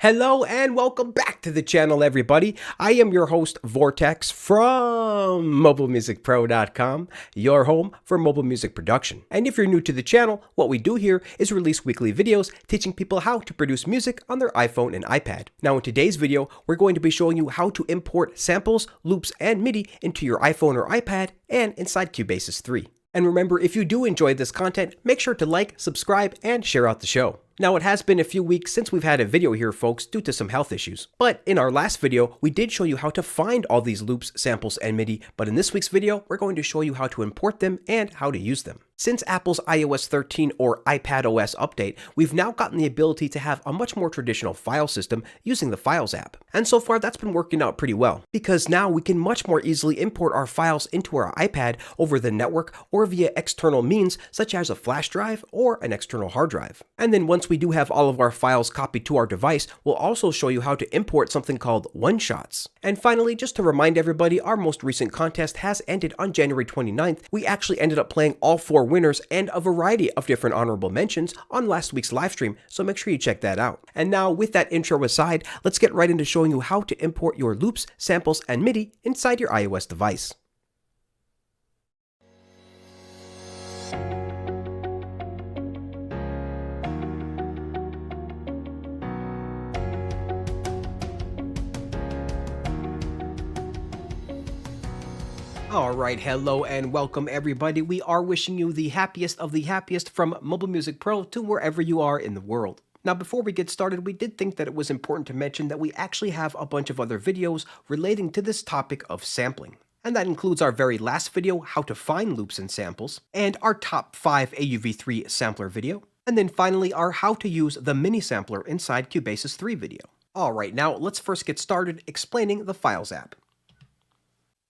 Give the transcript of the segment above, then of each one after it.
Hello and welcome back to the channel, everybody. I am your host, Vortex, from MobileMusicPro.com, your home for mobile music production. And if you're new to the channel, what we do here is release weekly videos teaching people how to produce music on their iPhone and iPad. Now, in today's video, we're going to be showing you how to import samples, loops, and Midi into your iPhone or iPad and inside Cubasis 3. And remember, if you do enjoy this content, make sure to like, subscribe, and share out the show. Now, it has been a few weeks since we've had a video here, folks, due to some health issues. But in our last video, we did show you how to find all these loops, samples, and Midi. But in this week's video, we're going to show you how to import them and how to use them. Since Apple's iOS 13 or iPadOS update, we've now gotten the ability to have a much more traditional file system using the Files app. And so far, that's been working out pretty well, because now we can much more easily import our files into our iPad over the network or via external means such as a flash drive or an external hard drive. And then once we do have all of our files copied to our device, we'll also show you how to import something called one-shots. And finally, just to remind everybody, our most recent contest has ended on January 29th. We actually ended up playing all 4 winners and a variety of different honorable mentions on last week's live stream, so make sure you check that out. And now, with that intro aside, let's get right into showing you how to import your loops, samples, and Midi inside your iOS device. Alright, hello and welcome everybody. We are wishing you the happiest of the happiest from Mobile Music Pro to wherever you are in the world. Now, before we get started, we did think that it was important to mention that we actually have a bunch of other videos relating to this topic of sampling. And that includes our very last video, how to find loops and samples, and our top 5 AUV3 sampler video, and then finally our how to use the mini sampler inside Cubasis 3 video. Alright, now let's first get started explaining the Files app.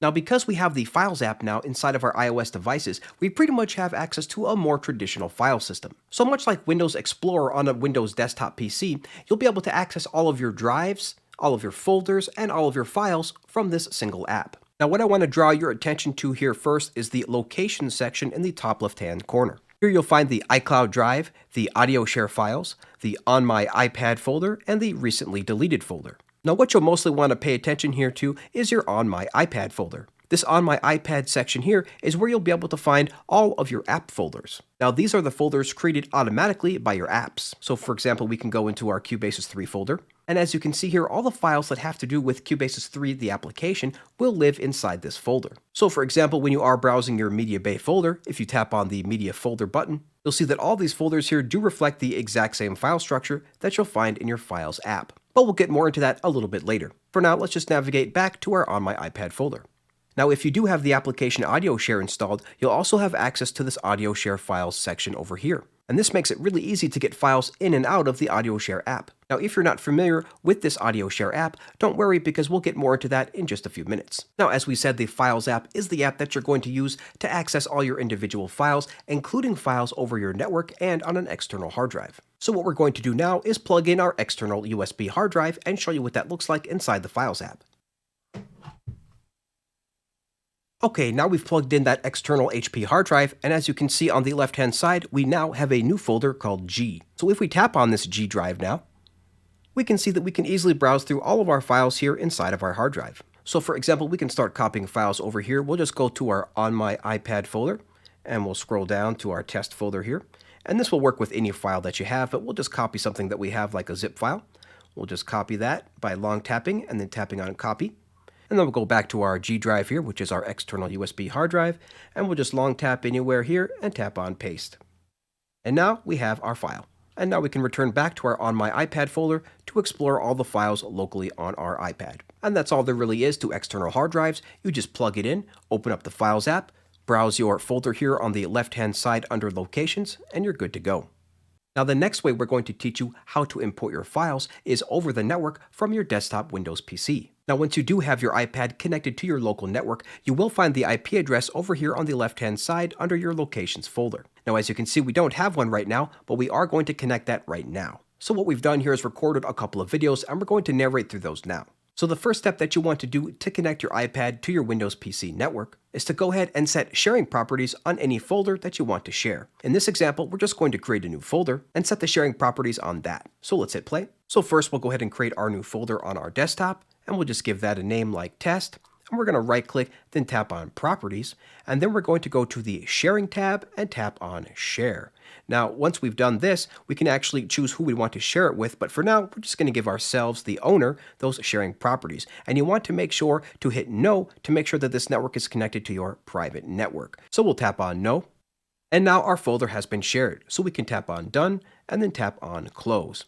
Now, because we have the Files app now inside of our iOS devices, we pretty much have access to a more traditional file system. So much like Windows Explorer on a Windows desktop PC, you'll be able to access all of your drives, all of your folders, and all of your files from this single app. Now, what I want to draw your attention to here first is the location section in the top left-hand corner. Here you'll find the iCloud drive, the Audioshare files, the On My iPad folder, and the Recently Deleted folder. Now, what you'll mostly want to pay attention here to is your On My iPad folder. This On My iPad section here is where you'll be able to find all of your app folders. Now, these are the folders created automatically by your apps. So, for example, we can go into our Cubasis 3 folder. And as you can see here, all the files that have to do with Cubasis 3, the application, will live inside this folder. So, for example, when you are browsing your Media Bay folder, if you tap on the Media Folder button, you'll see that all these folders here do reflect the exact same file structure that you'll find in your Files app. But we'll get more into that a little bit later. For now, let's just navigate back to our On My iPad folder. Now, if you do have the application Audioshare installed, you'll also have access to this Audioshare files section over here. And this makes it really easy to get files in and out of the Audioshare app. Now, if you're not familiar with this Audioshare app, don't worry because we'll get more into that in just a few minutes. Now, as we said, the Files app is the app that you're going to use to access all your individual files, including files over your network and on an external hard drive. So what we're going to do now is plug in our external USB hard drive and show you what that looks like inside the Files app. Okay, now we've plugged in that external HP hard drive, and as you can see on the left-hand side, we now have a new folder called G. So if we tap on this G drive now, we can see that we can easily browse through all of our files here inside of our hard drive. So for example, we can start copying files over here. We'll just go to our On My iPad folder, and we'll scroll down to our test folder here. And this will work with any file that you have, but we'll just copy something that we have like a zip file. We'll just copy that by long tapping and then tapping on copy. And then we'll go back to our G drive here, which is our external USB hard drive, and we'll just long tap anywhere here and tap on paste. And now we have our file. And now we can return back to our On My iPad folder to explore all the files locally on our iPad. And that's all there really is to external hard drives. You just plug it in, open up the Files app, browse your folder here on the left-hand side under Locations, and you're good to go. Now, the next way we're going to teach you how to import your files is over the network from your desktop Windows PC. Now, once you do have your iPad connected to your local network, you will find the IP address over here on the left-hand side under your Locations folder. Now, as you can see, we don't have one right now, but we are going to connect that right now. So what we've done here is recorded a couple of videos, and we're going to narrate through those now. So the first step that you want to do to connect your iPad to your Windows PC network is to go ahead and set sharing properties on any folder that you want to share. In this example, we're just going to create a new folder and set the sharing properties on that. So let's hit play. So first we'll go ahead and create our new folder on our desktop, and we'll just give that a name like test. And we're going to right click, then tap on properties, and then we're going to go to the sharing tab and tap on share. Now, once we've done this, we can actually choose who we want to share it with, but for now, we're just going to give ourselves, the owner, those sharing properties. And you want to make sure to hit no to make sure that this network is connected to your private network. So we'll tap on no, and now our folder has been shared. So we can tap on done, and then tap on close.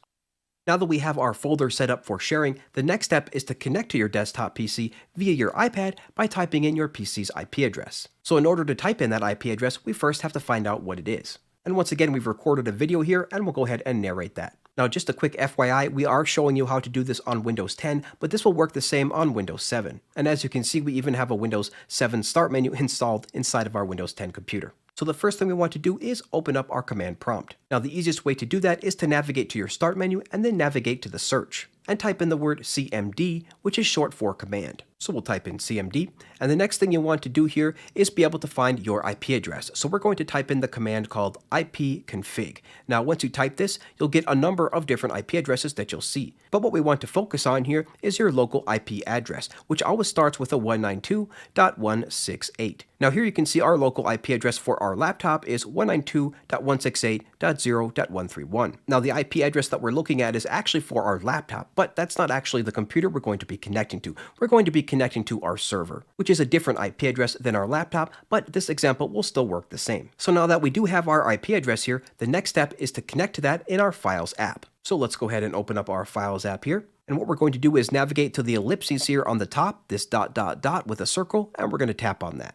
Now that we have our folder set up for sharing, the next step is to connect to your desktop PC via your iPad by typing in your PC's IP address. So in order to type in that IP address, we first have to find out what it is. And once again, we've recorded a video here, and we'll go ahead and narrate that. Now, just a quick FYI, we are showing you how to do this on Windows 10, but this will work the same on Windows 7. And as you can see, we even have a Windows 7 start menu installed inside of our Windows 10 computer. So the first thing we want to do is open up our command prompt. Now, the easiest way to do that is to navigate to your start menu and then navigate to the search and type in the word CMD, which is short for command. So we'll type in CMD, and the next thing you want to do here is be able to find your IP address. So we're going to type in the command called ipconfig. Now, once you type this, you'll get a number of different IP addresses that you'll see. But what we want to focus on here is your local IP address, which always starts with a 192.168. Now here you can see our local IP address for our laptop is 192.168.0.131. Now the IP address that we're looking at is actually for our laptop, but that's not actually the computer we're going to be connecting to. We're going to be connecting to our server, which is a different IP address than our laptop, but this example will still work the same. So now that we do have our IP address here, the next step is to connect to that in our Files app. So let's go ahead and open up our Files app here. And what we're going to do is navigate to the ellipses here on the top, this dot dot dot with a circle, and we're going to tap on that.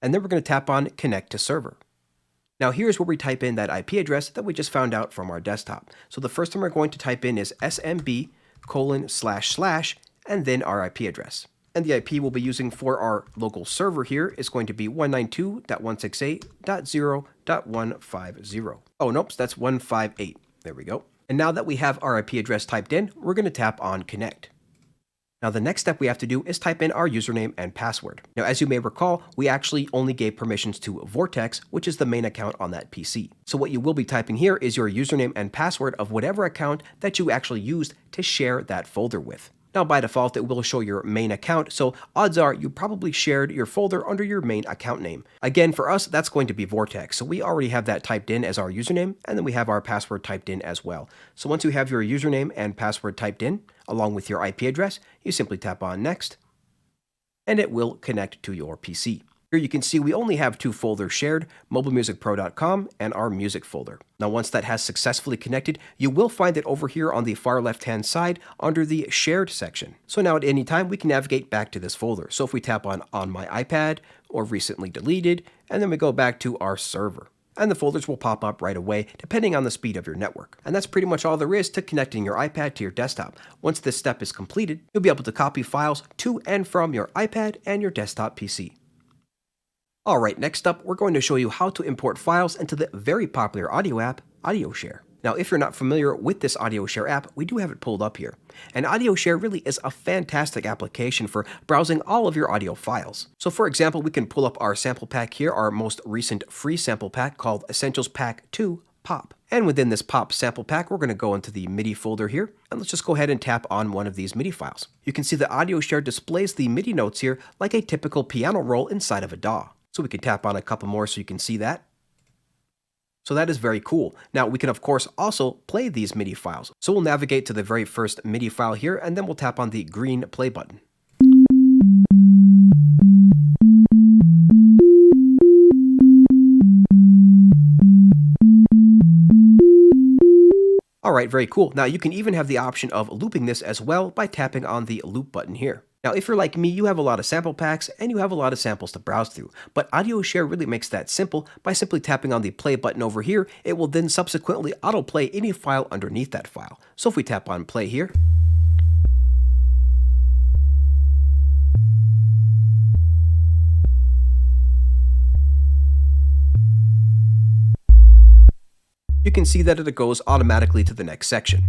And then we're going to tap on Connect to Server. Now here's where we type in that IP address that we just found out from our desktop. So the first thing we're going to type in is smb:// and then our IP address. And the IP we'll be using for our local server here is going to be 192.168.0.150. Oh, nope, that's 158. There we go. And now that we have our IP address typed in, we're going to tap on Connect. Now the next step we have to do is type in our username and password. Now as you may recall, we actually only gave permissions to Vortex, which is the main account on that PC. So what you will be typing here is your username and password of whatever account that you actually used to share that folder with. Now by default, it will show your main account, so odds are you probably shared your folder under your main account name. Again, for us, that's going to be Vortex, so we already have that typed in as our username, and then we have our password typed in as well. So once you have your username and password typed in, along with your IP address, you simply tap on Next, and it will connect to your PC. Here you can see we only have two folders shared, MobileMusicPro.com and our music folder. Now once that has successfully connected, you will find it over here on the far left hand side under the shared section. So now at any time we can navigate back to this folder. So if we tap on my iPad or recently deleted, and then we go back to our server. And the folders will pop up right away depending on the speed of your network. And that's pretty much all there is to connecting your iPad to your desktop. Once this step is completed, you'll be able to copy files to and from your iPad and your desktop PC. Alright, next up, we're going to show you how to import files into the very popular audio app, Audioshare. Now, if you're not familiar with this Audioshare app, we do have it pulled up here. And Audioshare really is a fantastic application for browsing all of your audio files. So for example, we can pull up our sample pack here, our most recent free sample pack called Essentials Pack 2 Pop. And within this Pop sample pack, we're going to go into the MIDI folder here, and let's just go ahead and tap on one of these MIDI files. You can see that Audioshare displays the MIDI notes here like a typical piano roll inside of a DAW. So we can tap on a couple more so you can see that. So that is very cool. Now we can of course also play these MIDI files. So we'll navigate to the very first MIDI file here, and then we'll tap on the green play button. Alright, very cool. Now you can even have the option of looping this as well by tapping on the loop button here. Now, if you're like me, you have a lot of sample packs and you have a lot of samples to browse through, but Audioshare really makes that simple. By simply tapping on the play button over here, it will then subsequently autoplay any file underneath that file. So if we tap on play here, you can see that it goes automatically to the next section.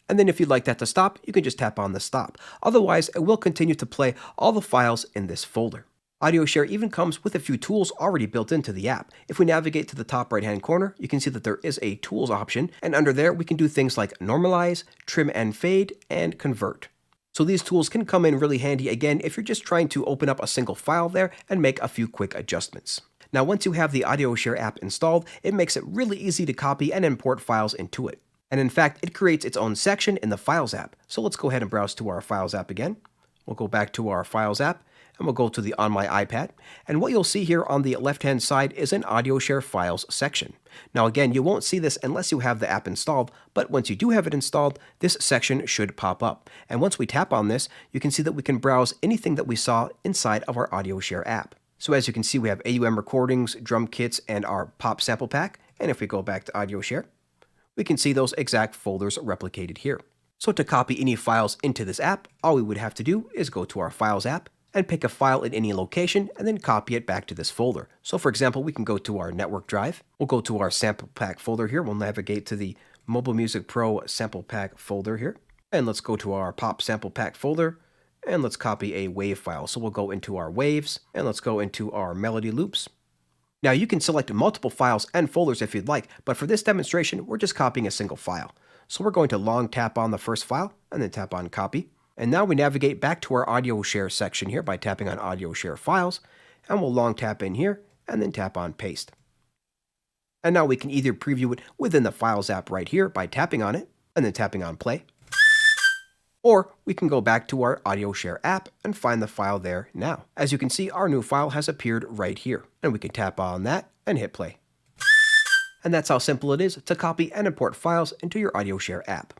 And then if you'd like that to stop, you can just tap on the stop. Otherwise, it will continue to play all the files in this folder. Audioshare even comes with a few tools already built into the app. If we navigate to the top right-hand corner, you can see that there is a tools option, and under there we can do things like normalize, trim and fade, and convert. So these tools can come in really handy again if you're just trying to open up a single file there and make a few quick adjustments. Now once you have the Audioshare app installed, it makes it really easy to copy and import files into it. And in fact, it creates its own section in the Files app. So let's go ahead and browse to our Files app again. We'll go back to our Files app, and we'll go to the On My iPad. And what you'll see here on the left-hand side is an Audioshare Files section. Now again, you won't see this unless you have the app installed, but once you do have it installed, this section should pop up. And once we tap on this, you can see that we can browse anything that we saw inside of our Audioshare app. So as you can see, we have AUM recordings, drum kits, and our pop sample pack. And if we go back to Audioshare, we can see those exact folders replicated here. So to copy any files into this app, all we would have to do is go to our Files app and pick a file in any location and then copy it back to this folder. So for example, we can go to our network drive. We'll go to our sample pack folder here. We'll navigate to the MobileMusicPro sample pack folder here. And let's go to our pop sample pack folder and let's copy a wave file. So we'll go into our waves and let's go into our melody loops. Now you can select multiple files and folders if you'd like, but for this demonstration, we're just copying a single file. So we're going to long tap on the first file and then tap on copy. And now we navigate back to our Audioshare section here by tapping on Audioshare Files, and we'll long tap in here and then tap on paste. And now we can either preview it within the Files app right here by tapping on it and then tapping on play, or we can go back to our Audioshare app and find the file there now. As you can see, our new file has appeared right here, and we can tap on that and hit play. And that's how simple it is to copy and import files into your Audioshare app.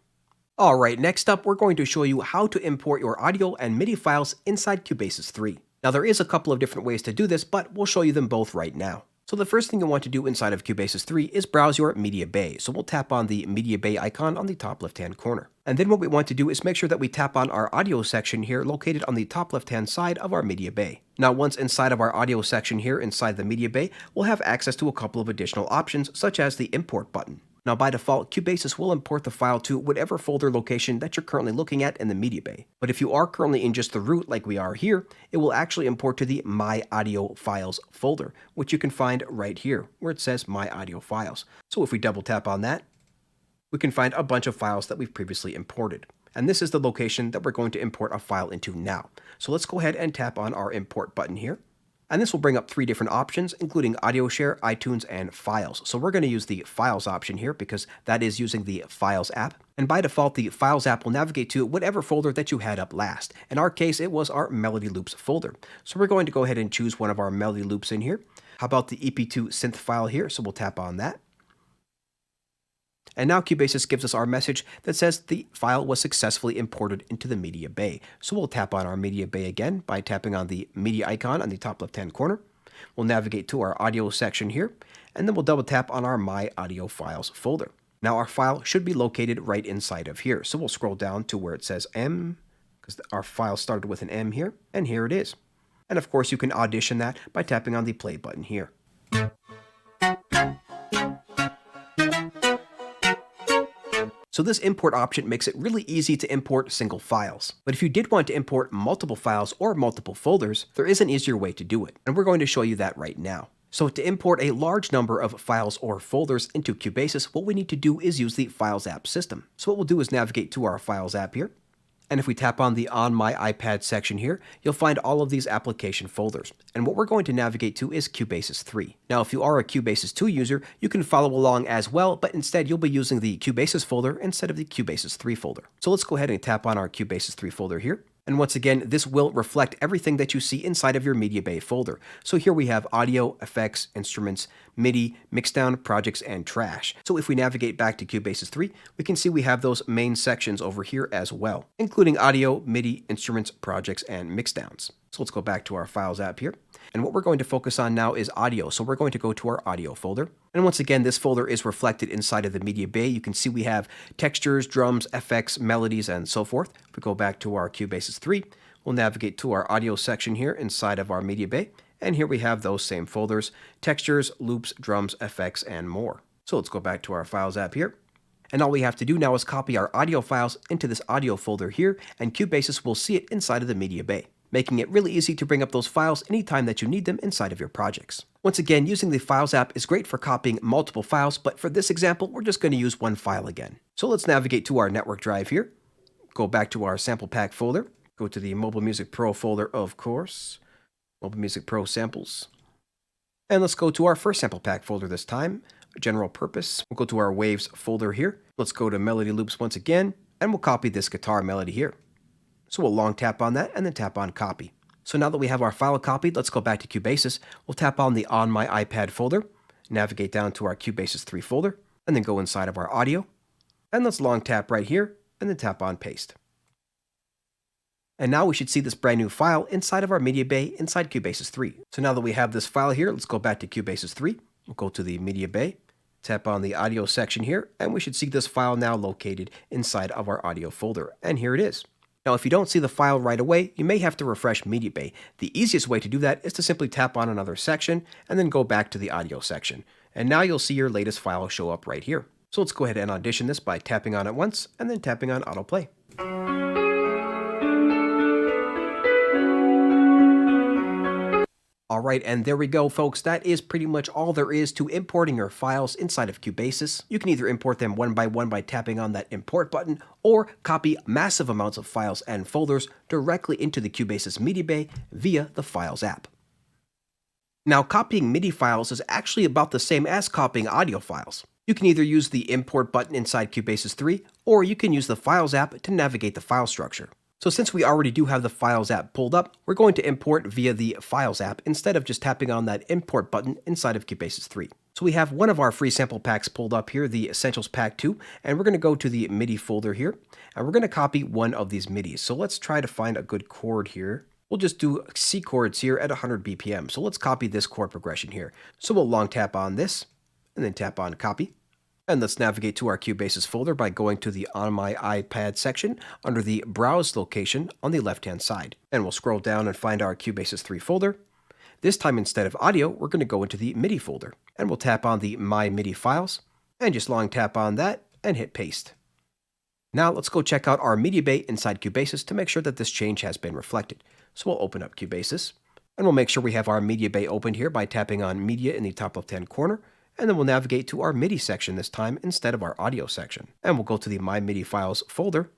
Alright, next up we're going to show you how to import your audio and MIDI files inside Cubasis 3. Now there is a couple of different ways to do this, but we'll show you them both right now. So the first thing you want to do inside of Cubasis 3 is browse your media bay. So we'll tap on the media bay icon on the top left-hand corner. And then what we want to do is make sure that we tap on our audio section here located on the top left-hand side of our media bay. Now once inside of our audio section here inside the media bay, we'll have access to a couple of additional options such as the import button. Now by default, Cubasis will import the file to whatever folder location that you're currently looking at in the media bay. But if you are currently in just the root like we are here, it will actually import to the My Audio Files folder, which you can find right here where it says My Audio Files. So if we double tap on that, we can find a bunch of files that we've previously imported. And this is the location that we're going to import a file into now. So let's go ahead and tap on our import button here. And this will bring up 3 different options, including Audioshare, iTunes, and Files. So we're going to use the Files option here because that is using the Files app. And by default, the Files app will navigate to whatever folder that you had up last. In our case, it was our Melody Loops folder. So we're going to go ahead and choose one of our Melody Loops in here. How about the EP2 synth file here? So we'll tap on that. And now Cubasis gives us our message that says the file was successfully imported into the media bay. So we'll tap on our media bay again by tapping on the media icon on the top left-hand corner. We'll navigate to our audio section here, and then we'll double tap on our My Audio Files folder. Now our file should be located right inside of here. So we'll scroll down to where it says M, because our file started with an M here, and here it is. And of course you can audition that by tapping on the play button here. So this import option makes it really easy to import single files. But if you did want to import multiple files or multiple folders, there is an easier way to do it, and we're going to show you that right now. So to import a large number of files or folders into Cubasis, what we need to do is use the Files app system. So what we'll do is navigate to our Files app here. And if we tap on the On My iPad section here, you'll find all of these application folders. And what we're going to navigate to is Cubasis 3. Now, if you are a Cubasis 2 user, you can follow along as well, but instead you'll be using the Cubasis folder instead of the Cubasis 3 folder. So let's go ahead and tap on our Cubasis 3 folder here. And once again, this will reflect everything that you see inside of your Media Bay folder. So here we have audio, effects, instruments, MIDI, mixdown, projects, and trash. So if we navigate back to Cubasis 3, we can see we have those main sections over here as well, including audio, MIDI, instruments, projects, and mixdowns. So let's go back to our Files app here. And what we're going to focus on now is audio. So we're going to go to our audio folder. And once again, this folder is reflected inside of the Media Bay. You can see we have textures, drums, effects, melodies, and so forth. If we go back to our Cubasis 3, we'll navigate to our audio section here inside of our Media Bay. And here we have those same folders: textures, loops, drums, effects, and more. So let's go back to our Files app here. And all we have to do now is copy our audio files into this audio folder here, and Cubasis will see it inside of the media bay, making it really easy to bring up those files anytime that you need them inside of your projects. Once again, using the Files app is great for copying multiple files, but for this example, we're just going to use one file again. So let's navigate to our network drive here, go back to our sample pack folder, go to the Mobile Music Pro folder, of course, Mobile Music Pro samples, and let's go to our first sample pack folder this time, general purpose. We'll go to our waves folder here. Let's go to melody loops once again, and we'll copy this guitar melody here. So we'll long tap on that and then tap on copy. So now that we have our file copied, let's go back to Cubasis. We'll tap on the On My iPad folder, navigate down to our Cubasis 3 folder, and then go inside of our audio. And let's long tap right here, and then tap on paste. And now we should see this brand new file inside of our media bay inside Cubasis 3. So now that we have this file here, let's go back to Cubasis 3. We'll go to the media bay, tap on the audio section here, and we should see this file now located inside of our audio folder. And here it is. Now, if you don't see the file right away, you may have to refresh Media Bay. The easiest way to do that is to simply tap on another section and then go back to the audio section. And now you'll see your latest file show up right here. So let's go ahead and audition this by tapping on it once and then tapping on autoplay. Alright, and there we go, folks. That is pretty much all there is to importing your files inside of Cubasis. You can either import them one by tapping on that import button, or copy massive amounts of files and folders directly into the Cubasis Media Bay via the Files app. Now, copying MIDI files is actually about the same as copying audio files. You can either use the import button inside Cubasis 3, or you can use the Files app to navigate the file structure. So since we already do have the Files app pulled up, we're going to import via the Files app instead of just tapping on that import button inside of Cubasis 3. So we have one of our free sample packs pulled up here, the Essentials Pack 2, and we're going to go to the MIDI folder here, and we're going to copy one of these MIDIs. So let's try to find a good chord here. We'll just do C chords here at 100 BPM. So let's copy this chord progression here. So we'll long tap on this, and then tap on copy. And let's navigate to our Cubasis folder by going to the On My iPad section under the Browse location on the left-hand side. And we'll scroll down and find our Cubasis 3 folder. This time, instead of audio, we're going to go into the MIDI folder. And we'll tap on the My MIDI files, and just long tap on that, and hit paste. Now let's go check out our media bay inside Cubasis to make sure that this change has been reflected. So we'll open up Cubasis, and we'll make sure we have our media bay opened here by tapping on Media in the top left-hand corner. And then we'll navigate to our MIDI section this time instead of our audio section. And we'll go to the My MIDI Files folder,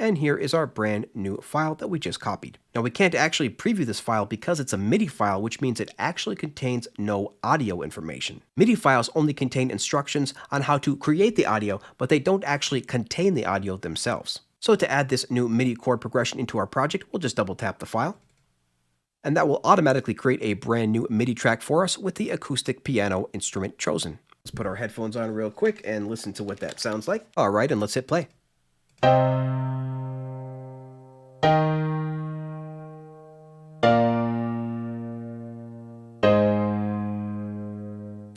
and here is our brand new file that we just copied. Now we can't actually preview this file because it's a MIDI file, which means it actually contains no audio information. MIDI files only contain instructions on how to create the audio, but they don't actually contain the audio themselves. So to add this new MIDI chord progression into our project, we'll just double tap the file. And that will automatically create a brand new MIDI track for us with the acoustic piano instrument chosen. Let's put our headphones on real quick and listen to what that sounds like. All right, and let's hit play.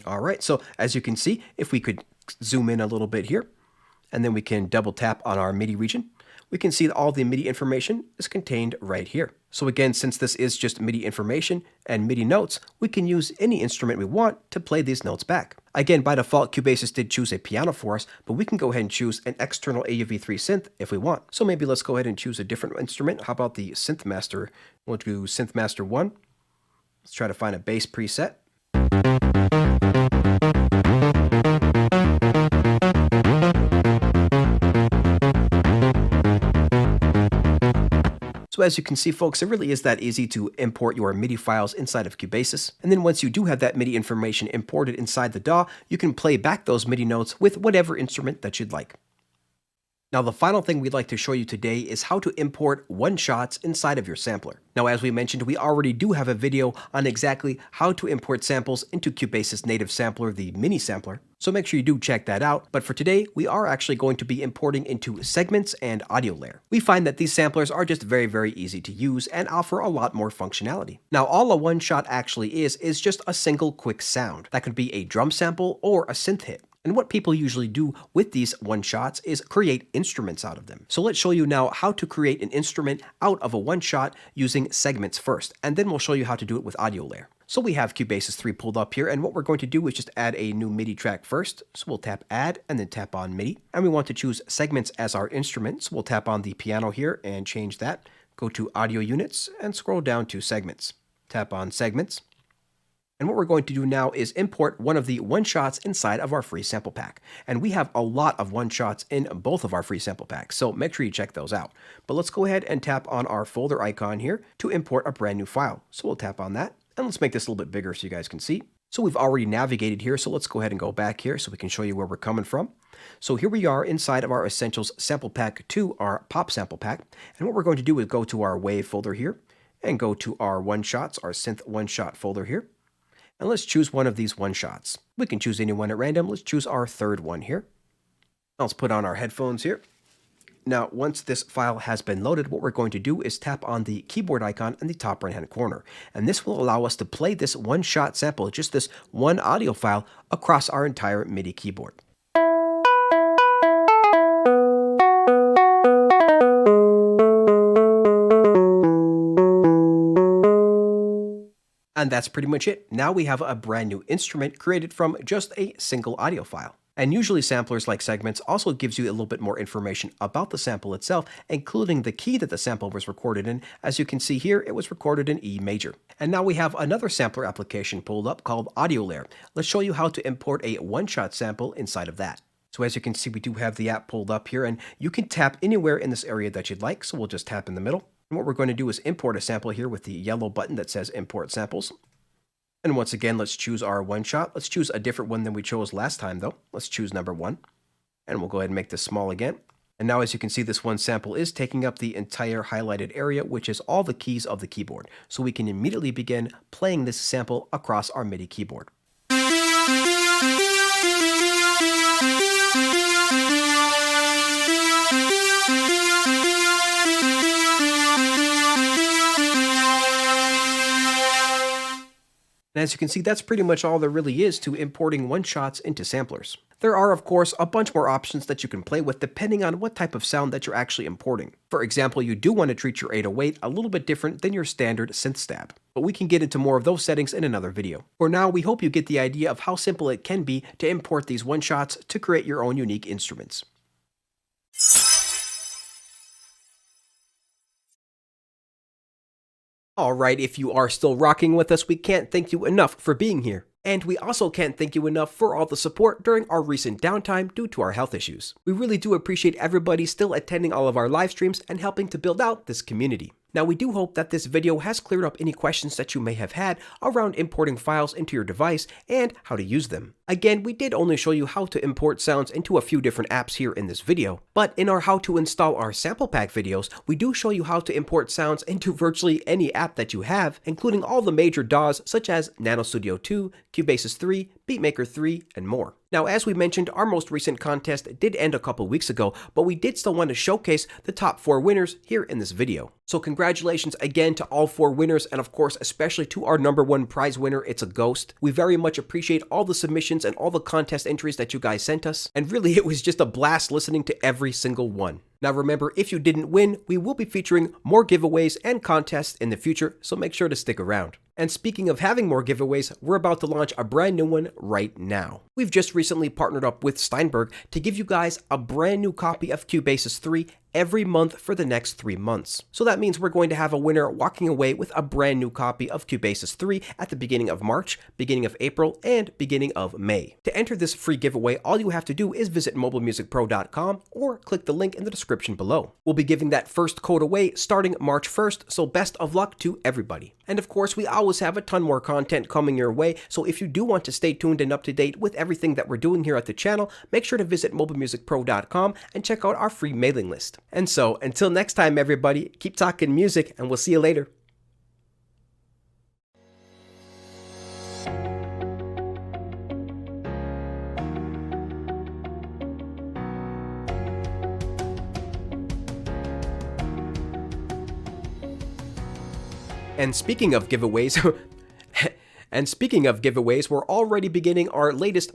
All right, so as you can see, if we could zoom in a little bit here, and then we can double tap on our MIDI region, we can see that all the MIDI information is contained right here. So again, since this is just MIDI information and MIDI notes, we can use any instrument we want to play these notes back. Again, by default, Cubasis did choose a piano for us, but we can go ahead and choose an external AUV3 synth if we want. So maybe let's go ahead and choose a different instrument. How about the Synth Master? We'll do Synth Master 1. Let's try to find a bass preset. So as you can see, folks, it really is that easy to import your MIDI files inside of Cubasis. And then once you do have that MIDI information imported inside the DAW, you can play back those MIDI notes with whatever instrument that you'd like. Now, the final thing we'd like to show you today is how to import one-shots inside of your sampler. Now, as we mentioned, we already do have a video on exactly how to import samples into Cubasis native sampler, the mini sampler. So make sure you do check that out. But for today, we are actually going to be importing into Segments and Audiolayer. We find that these samplers are just very easy to use and offer a lot more functionality. Now, all a one-shot actually is just a single quick sound. That could be a drum sample or a synth hit. And what people usually do with these one-shots is create instruments out of them. So let's show you now how to create an instrument out of a one-shot using segments first, and then we'll show you how to do it with Audiolayer. So we have Cubasis 3 pulled up here, and what we're going to do is just add a new MIDI track first. So we'll tap Add and then tap on MIDI. And we want to choose Segments as our instrument. So we'll tap on the piano here and change that. Go to Audio Units and scroll down to Segments. Tap on Segments. And what we're going to do now is import one of the one-shots inside of our free sample pack. And we have a lot of one-shots in both of our free sample packs, so make sure you check those out. But let's go ahead and tap on our folder icon here to import a brand new file. So we'll tap on that. And let's make this a little bit bigger so you guys can see. So we've already navigated here, so let's go ahead and go back here so we can show you where we're coming from. So here we are inside of our Essentials Sample Pack 2, our Pop Sample Pack. And what we're going to do is go to our Wave folder here and go to our one-shots, our Synth one-shot folder here. And let's choose one of these one-shots. We can choose any one at random. Let's choose our third one here. Let's put on our headphones here. Now, once this file has been loaded, what we're going to do is tap on the keyboard icon in the top right-hand corner. And this will allow us to play this one-shot sample, just this one audio file, across our entire MIDI keyboard. And that's pretty much it. Now we have a brand new instrument created from just a single audio file. And usually samplers like segments also gives you a little bit more information about the sample itself, including the key that the sample was recorded in. As you can see here, it was recorded in E major. And now we have another sampler application pulled up called Audiolayer. Let's show you how to import a one-shot sample inside of that. So as you can see, we do have the app pulled up here, and you can tap anywhere in this area that you'd like. So we'll just tap in the middle. And what we're going to do is import a sample here with the yellow button that says Import Samples. And once again, let's choose our one-shot. Let's choose a different one than we chose last time, though. Let's choose number 1. And we'll go ahead and make this small again. And now, as you can see, this one sample is taking up the entire highlighted area, which is all the keys of the keyboard. So we can immediately begin playing this sample across our MIDI keyboard. And as you can see, that's pretty much all there really is to importing one-shots into samplers. There are, of course, a bunch more options that you can play with depending on what type of sound that you're actually importing. For example, you do want to treat your 808 a little bit different than your standard synth stab. But we can get into more of those settings in another video. For now, we hope you get the idea of how simple it can be to import these one-shots to create your own unique instruments. Alright, if you are still rocking with us, we can't thank you enough for being here. And we also can't thank you enough for all the support during our recent downtime due to our health issues. We really do appreciate everybody still attending all of our live streams and helping to build out this community. Now, we do hope that this video has cleared up any questions that you may have had around importing files into your device and how to use them. Again, we did only show you how to import sounds into a few different apps here in this video, but in our how to install our sample pack videos, we do show you how to import sounds into virtually any app that you have, including all the major DAWs such as Nano Studio 2, Cubasis 3, Beatmaker 3, and more. Now, as we mentioned, our most recent contest did end a couple weeks ago, but we did still want to showcase the top 4 winners here in this video. So congratulations again to all 4 winners, and of course, especially to our number 1 prize winner, It's a Ghost. We very much appreciate all the submissions and all the contest entries that you guys sent us, and really it was just a blast listening to every single one. Now remember, if you didn't win, we will be featuring more giveaways and contests in the future, so make sure to stick around. And speaking of having more giveaways, we're about to launch a brand new one right now. We've just recently partnered up with Steinberg to give you guys a brand new copy of Cubasis 3 every month for the next 3 months. So that means we're going to have a winner walking away with a brand new copy of Cubasis 3 at the beginning of March, beginning of April, and beginning of May. To enter this free giveaway, all you have to do is visit MobileMusicPro.com or click the link in the description below. We'll be giving that first code away starting March 1st, so best of luck to everybody. And of course, we always have a ton more content coming your way, so if you do want to stay tuned and up to date with everything that we're doing here at the channel, make sure to visit MobileMusicPro.com and check out our free mailing list. And so, until next time everybody, keep talking music and we'll see you later. And speaking of giveaways, we're already beginning our latest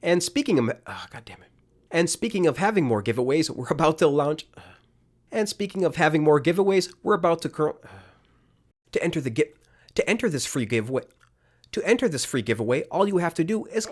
And speaking of, God damn it. And speaking of having more giveaways, we're about to launch. And speaking of having more giveaways, we're about to enter the to enter this free giveaway. To enter this free giveaway, all you have to do is